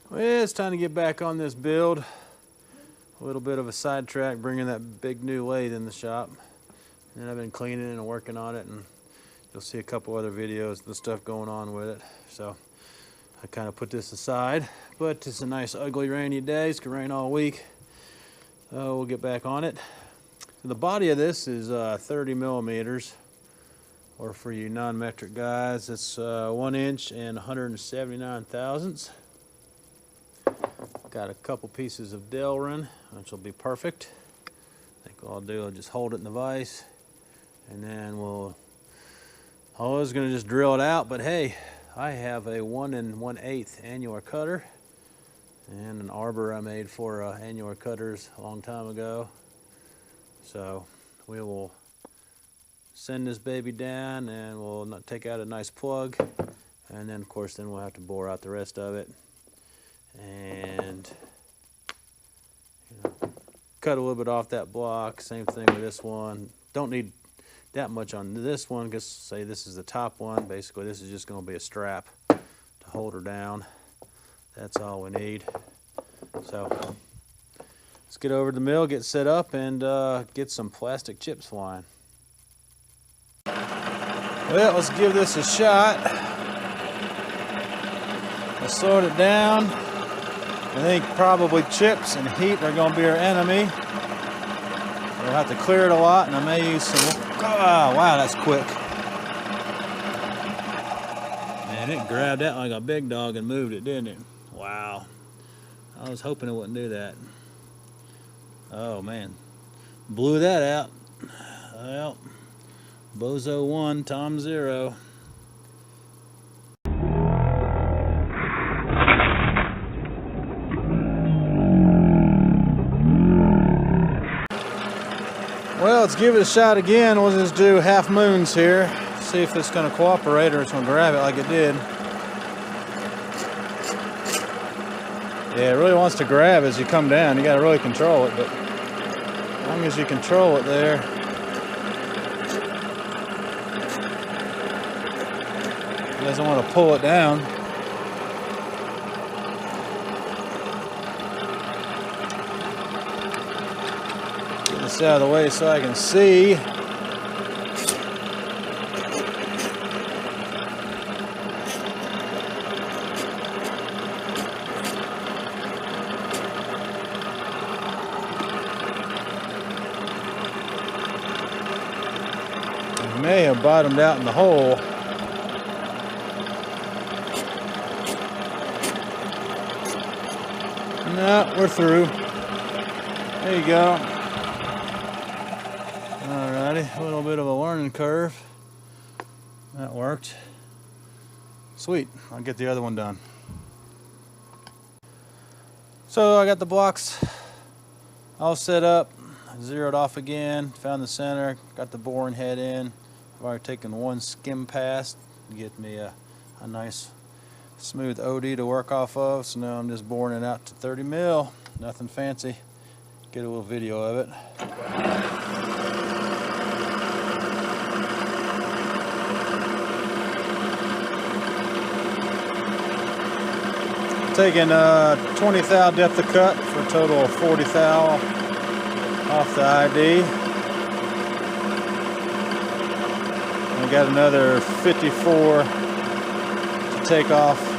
Well, it's time to get back on this build. A little bit of a sidetrack bringing that big new lathe in the shop. And I've been cleaning and working on it, and you'll see a couple other videos and stuff going on with it. So I kind of put this aside, but it's a nice ugly rainy day. It's gonna rain all week. So we'll get back on it. The body of this is 30 millimeters, or for you non-metric guys, it's 1 inch and 179 thousandths. Got a couple pieces of Delrin, which will be perfect. I think what I'll do, I'll just hold it in the vise, and then I was going to just drill it out, but hey, I have a 1 1/8 annular cutter and an arbor I made for annular cutters a long time ago. So we will send this baby down, and we'll take out a nice plug, and then of course we'll have to bore out the rest of it. And cut a little bit off that block. Same thing with this one. Don't need that much on this one, because say this is the top one. Basically this is just going to be a strap to hold her down. That's all we need. So let's get over to the mill, get set up, and get some plastic chips flying. Well, let's give this a shot. Let's sort it down. I think probably chips and heat are going to be our enemy. We'll have to clear it a lot, and I may use some. Oh, wow, that's quick. Man, it grabbed that like a big dog and moved it, didn't it? Wow. I was hoping it wouldn't do that. Oh, man. Blew that out. Well, Bozo 1, Tom 0. Well, let's give it a shot again. We'll just do half moons here. See if it's going to cooperate or it's going to grab it like it did. Yeah, it really wants to grab as you come down. You got to really control it, but as long as you control it there. It doesn't want to pull it down. Get this out of the way so I can see. It may have bottomed out in the hole. No, we're through. There you go. Alrighty, a little bit of a learning curve. That worked. Sweet, I'll get the other one done. So I got the blocks all set up, zeroed off again, found the center, got the boring head in. I've already taken one skim pass to get me a nice smooth OD to work off of, so now I'm just boring it out to 30 mil. Nothing fancy. Get a little video of it. Taking 20 thou depth of cut for a total of 40 thou off the ID. I got another 54 to take off.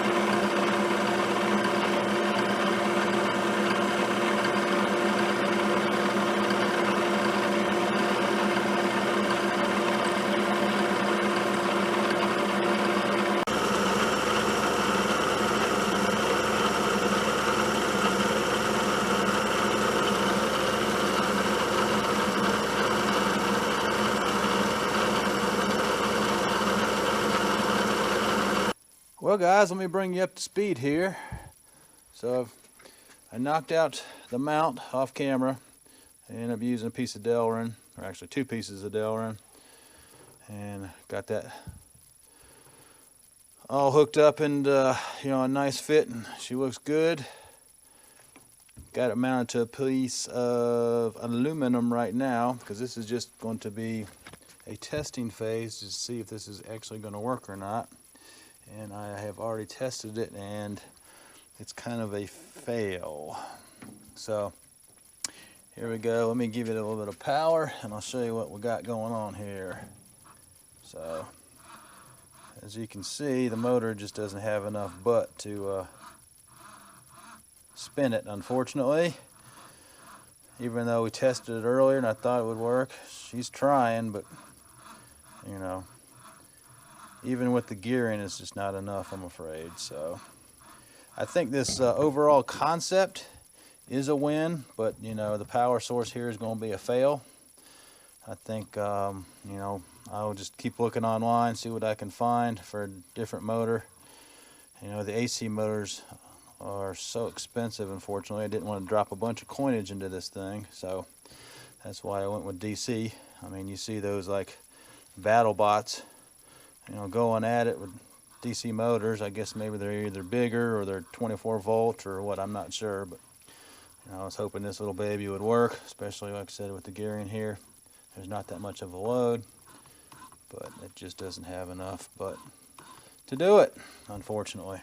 Well guys, let me bring you up to speed here. So I knocked out the mount off camera. I ended up using a piece of Delrin, or actually 2 pieces of Delrin, and got that all hooked up and you know, a nice fit, and she looks good. Got it mounted to a piece of aluminum right now, because this is just going to be a testing phase to see if this is actually going to work or not. And I have already tested it, and it's kind of a fail. So here we go. Let me give it a little bit of power and I'll show you what we got going on here. So as you can see, the motor just doesn't have enough butt to spin it, unfortunately. Even though we tested it earlier and I thought it would work, she's trying, but you know, even with the gearing, it's just not enough, I'm afraid. So I think this overall concept is a win, but you know, the power source here is going to be a fail. I think you know, I'll just keep looking online, see what I can find for a different motor. You know, the AC motors are so expensive, unfortunately. I didn't want to drop a bunch of coinage into this thing, so that's why I went with DC. I mean, you see those like battle bots, you know, going at it with DC motors. I guess maybe they're either bigger or they're 24 volt or what, I'm not sure, but you know, I was hoping this little baby would work, especially like I said with the gearing here. There's not that much of a load, but it just doesn't have enough but to do it, unfortunately.